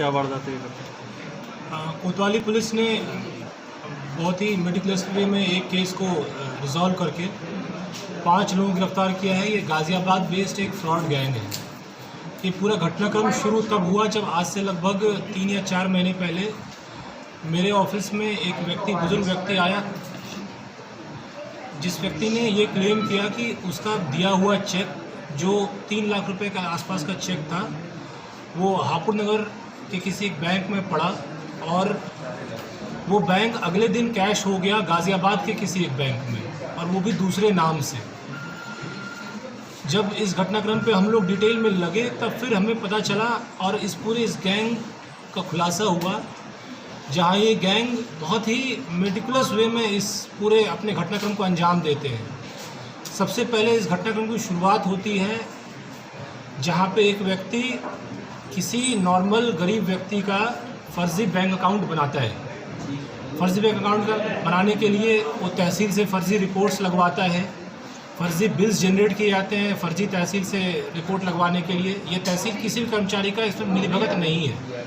क्या वारदात है? कोतवाली पुलिस ने बहुत ही मेटिकुलस वे में एक केस को रिजॉल्व करके 5 लोगों को गिरफ्तार किया है। ये गाज़ियाबाद बेस्ड एक फ्रॉड गैंग है। ये पूरा घटनाक्रम शुरू तब हुआ जब आज से लगभग 3 या 4 महीने पहले मेरे ऑफिस में एक व्यक्ति, बुजुर्ग व्यक्ति आया, जिस व्यक्ति ने ये क्लेम किया कि उसका दिया हुआ चेक जो 3 लाख रुपए का आसपास का चेक था, वो हापुड़ नगर के किसी एक बैंक में पड़ा और वो बैंक अगले दिन कैश हो गया गाज़ियाबाद के किसी एक बैंक में, और वो भी दूसरे नाम से। जब इस घटनाक्रम पे हम लोग डिटेल में लगे तब फिर हमें पता चला और इस गैंग का खुलासा हुआ, जहाँ ये गैंग बहुत ही मेटिकुलस वे में इस पूरे अपने घटनाक्रम को अंजाम देते हैं। सबसे पहले इस घटनाक्रम की शुरुआत होती है जहाँ पे एक व्यक्ति किसी नॉर्मल गरीब व्यक्ति का फर्जी बैंक अकाउंट बनाता है। फर्जी बैंक अकाउंट बनाने के लिए वो तहसील से फर्जी रिपोर्ट्स लगवाता है, फर्जी बिल्स जनरेट किए जाते हैं फर्जी तहसील से रिपोर्ट लगवाने के लिए। ये तहसील किसी भी कर्मचारी का इसमें मिलीभगत नहीं है।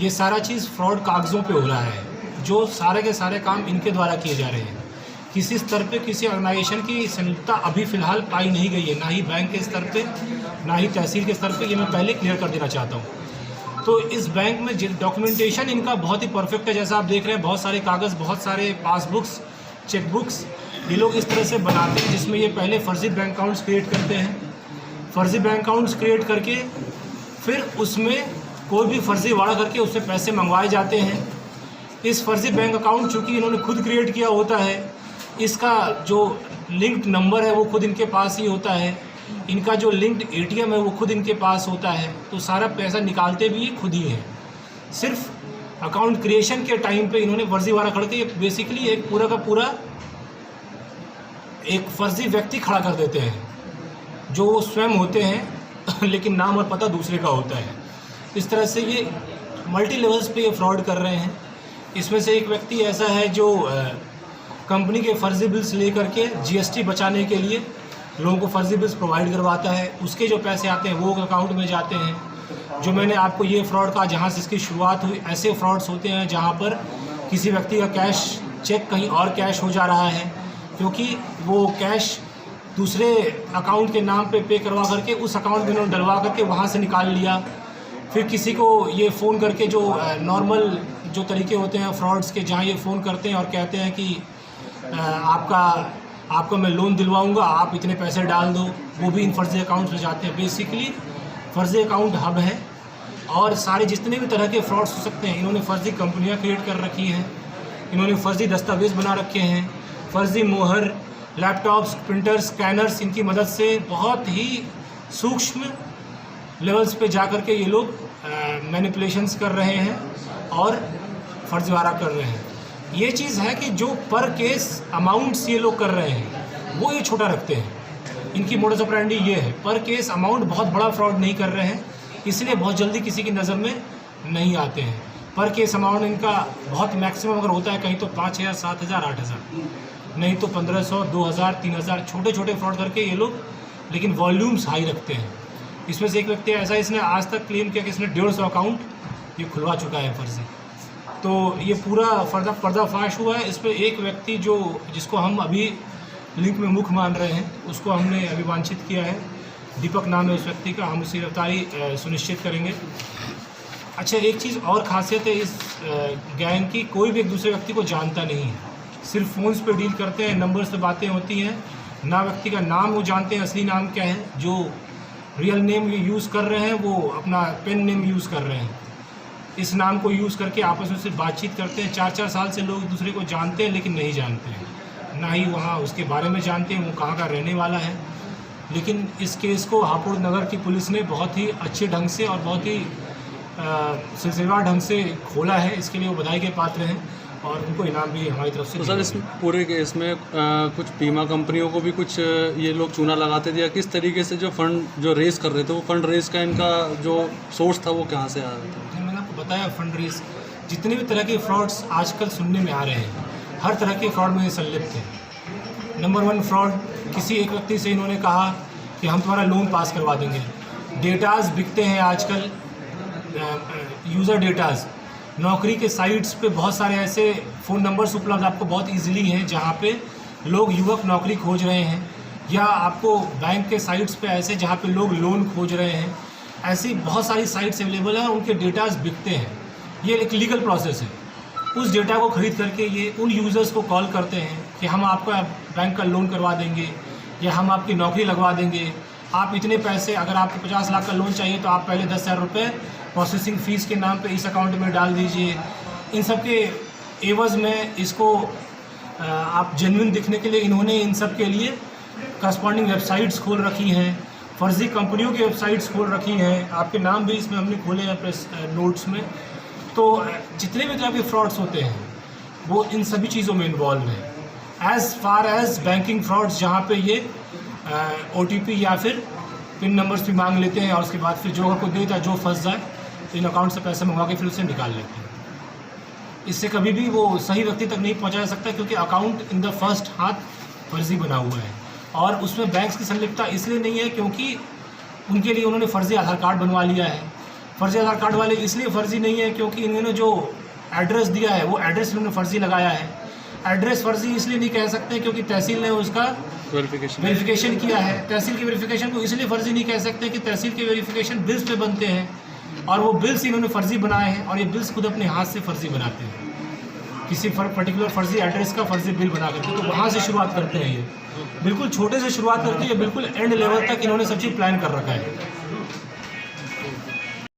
ये सारा चीज़ फ्रॉड कागज़ों पे हो रहा है, जो सारे के सारे काम इनके द्वारा किए जा रहे हैं। किसी स्तर पे किसी ऑर्गेनाइजेशन की संलिप्तता अभी फ़िलहाल पाई नहीं गई है, ना ही बैंक के स्तर पे, ना ही तहसील के स्तर पे। ये मैं पहले क्लियर कर देना चाहता हूँ। तो इस बैंक में डॉक्यूमेंटेशन इनका बहुत ही परफेक्ट है। जैसा आप देख रहे हैं, बहुत सारे कागज़, बहुत सारे पासबुक्स, चेकबुक्स ये लोग इस तरह से बनाते हैं, जिसमें ये पहले फर्जी बैंक अकाउंट्स क्रिएट करते हैं। फर्जी बैंक अकाउंट्स क्रिएट करके फिर उसमें कोई भी फर्जी वाड़ा करके उससे पैसे मंगवाए जाते हैं। इस फर्जी बैंक अकाउंट चूँकि इन्होंने खुद क्रिएट किया होता है, इसका जो लिंक्ड नंबर है वो खुद इनके पास ही होता है, इनका जो लिंक्ड एटीएम है वो खुद इनके पास होता है, तो सारा पैसा निकालते भी खुद ही हैं। सिर्फ अकाउंट क्रिएशन के टाइम पे इन्होंने फर्जीवाड़ा करके बेसिकली एक पूरा का पूरा एक फर्जी व्यक्ति खड़ा कर देते हैं, जो वो स्वयं होते हैं लेकिन नाम और पता दूसरे का होता है। इस तरह से ये मल्टी लेवल्स पे ये फ्रॉड कर रहे हैं। इसमें से एक व्यक्ति ऐसा है जो कंपनी के फर्जी बिल्स लेकर के जीएसटी बचाने के लिए लोगों को फर्जी बिल्स प्रोवाइड करवाता है। उसके जो पैसे आते हैं वो अकाउंट में जाते हैं। जो मैंने आपको ये फ्रॉड कहा, जहाँ से इसकी शुरुआत हुई, ऐसे फ्रॉड्स होते हैं जहाँ पर किसी व्यक्ति का कैश चेक कहीं और कैश हो जा रहा है, क्योंकि वो कैश दूसरे अकाउंट के नाम पे करवा करके उस अकाउंट में उन्होंने डलवा करके वहाँ से निकाल लिया। फिर किसी को ये फ़ोन करके, जो नॉर्मल जो तरीके होते हैं फ्रॉड्स के, जहाँ ये फ़ोन करते हैं और कहते हैं कि आपका मैं लोन दिलवाऊंगा, आप इतने पैसे डाल दो, वो भी इन फर्जी अकाउंट्स में जाते हैं। बेसिकली फर्जी अकाउंट हब है और सारे जितने भी तरह के फ्रॉड्स हो सकते हैं, इन्होंने फर्जी कंपनियां क्रिएट कर रखी हैं, इन्होंने फर्जी दस्तावेज़ बना रखे हैं, फर्जी मोहर, लैपटॉप्स, प्रिंटर्स, स्कैनर्स, इनकी मदद से बहुत ही सूक्ष्म लेवल्स पे जा कर के ये लोग मैनिपुलेशंस कर रहे हैं और फर्जीवाड़ा कर रहे हैं। ये चीज़ है कि जो पर केस अमाउंट्स ये लोग कर रहे हैं वो ये छोटा रखते हैं। इनकी मोडस ऑपरेंडी ये है, पर केस अमाउंट बहुत बड़ा फ्रॉड नहीं कर रहे हैं, इसलिए बहुत जल्दी किसी की नज़र में नहीं आते हैं। पर केस अमाउंट इनका बहुत मैक्सिमम अगर होता है कहीं तो 5,000, 7,000, 8,000, नहीं तो 1,500, 2,000, 3,000, छोटे छोटे फ्रॉड करके ये लोग, लेकिन वॉल्यूम्स हाई रखते हैं। इसमें से एक व्यक्ति ऐसा, इसने आज तक क्लेम किया कि इसने 150 अकाउंट ये खुलवा चुका है फर्जी। तो ये पूरा पर्दाफाश हुआ है। इस पर एक व्यक्ति जिसको हम अभी लिंक में मुख्य मान रहे हैं, उसको हमने अभी वांछित किया है। दीपक नाम है उस व्यक्ति का, हम उसकी गिरफ्तारी सुनिश्चित करेंगे। अच्छा, एक चीज़ और खासियत है इस गैंग की, कोई भी एक दूसरे व्यक्ति को जानता नहीं है, सिर्फ फ़ोन्स पे डील करते हैं, नंबर्स पे बातें होती हैं, ना व्यक्ति का नाम वो जानते हैं असली नाम क्या है। जो रियल नेम ये यूज़ कर रहे हैं वो अपना पेन नेम यूज़ कर रहे हैं, इस नाम को यूज़ करके आपस में सिर्फ बातचीत करते हैं। 4-4 साल से लोग एक दूसरे को जानते हैं लेकिन नहीं जानते हैं, ना ही वहाँ उसके बारे में जानते हैं वो कहाँ का रहने वाला है। लेकिन इस केस को हापुड़ नगर की पुलिस ने बहुत ही अच्छे ढंग से और बहुत ही सिलसिलेवार ढंग से खोला है। इसके लिए वो बधाई के पात्र हैं और उनको इनाम भी हमारी तरफ से। तो सर, इस पूरे केस में कुछ बीमा कंपनियों को भी कुछ ये लोग चूना लगाते थे, या किस तरीके से जो फंड जो रेस कर रहे थे, वो फंड रेस का इनका जो सोर्स था वो कहाँ से आ रहा था? मैंने आपको बताया, फंड रेस, जितने भी तरह के फ्रॉड्स आजकल सुनने में आ रहे हैं, हर तरह के फ्रॉड में संलिप्त हैं। नंबर 1 फ्रॉड, किसी एक व्यक्ति से इन्होंने कहा कि हम तुम्हारा लोन पास करवा देंगे। डेटाज बिकते हैं आजकल, यूज़र डेटाज, नौकरी के साइट्स पे बहुत सारे ऐसे फ़ोन नंबर्स उपलब्ध आपको बहुत इजीली हैं जहाँ पे लोग युवक नौकरी खोज रहे हैं, या आपको बैंक के साइट्स पे ऐसे जहाँ पे लोग लोन खोज रहे हैं। ऐसी बहुत सारी साइट्स अवेलेबल हैं, उनके डेटाज बिकते हैं। ये एक लीगल प्रोसेस है। उस डेटा को ख़रीद करके ये उन यूज़र्स को कॉल करते हैं कि हम आपका बैंक का लोन करवा देंगे या हम आपकी नौकरी लगवा देंगे। आप इतने पैसे, अगर आपको 50 लाख का लोन चाहिए तो आप पहले 10,000 रुपये प्रोसेसिंग फ़ीस के नाम पे इस अकाउंट में डाल दीजिए। इन सब के एवज़ में इसको आप जेन्युइन दिखने के लिए इन्होंने इन सब के लिए करस्पॉन्डिंग वेबसाइट्स खोल रखी हैं, फर्जी कंपनियों की वेबसाइट्स खोल रखी हैं। आपके नाम भी इसमें हमने खोले हैं प्रेस नोट्स में। तो जितने भी तरह के फ्रॉड्स होते हैं वो इन सभी चीज़ों में इन्वॉल्व है। As far as banking frauds, जहाँ पे ये OTP या फिर पिन नंबर्स भी मांग लेते हैं और उसके बाद फिर जो को देता जो फंस जाए तो इन अकाउंट से पैसे मंगवा के फिर उसे निकाल लेते हैं। इससे कभी भी वो सही व्यक्ति तक नहीं पहुंचा जा सकता, क्योंकि अकाउंट इन द फर्स्ट हाथ फर्जी बना हुआ है। और उसमें बैंक्स की संलिप्तता इसलिए नहीं है क्योंकि उनके लिए उन्होंने फर्जी आधार कार्ड बनवा लिया है। फर्जी आधार कार्ड वाले इसलिए फर्जी नहीं है क्योंकि इन्होंने जो एड्रेस दिया है वो एड्रेस इन्होंने फर्जी लगाया है। एड्रेस फर्जी इसलिए नहीं कह सकते क्योंकि तहसील ने उसका वेरिफिकेशन किया है। तहसील की वेरिफिकेशन को इसलिए फर्जी नहीं कह सकते कि तहसील के वेरिफिकेशन बिल्स पे बनते हैं और वो बिल्स इन्होंने फर्जी बनाए हैं, और ये बिल्स खुद अपने हाथ से फर्जी बनाते हैं। किसी पर्टिकुलर फर्जी एड्रेस का फर्जी बिल बना करके, तो वहाँ से शुरुआत करते हैं। ये बिल्कुल छोटे से शुरुआत करके ये बिल्कुल एंड लेवल तक इन्होंने सब चीज़ प्लान कर रखा है।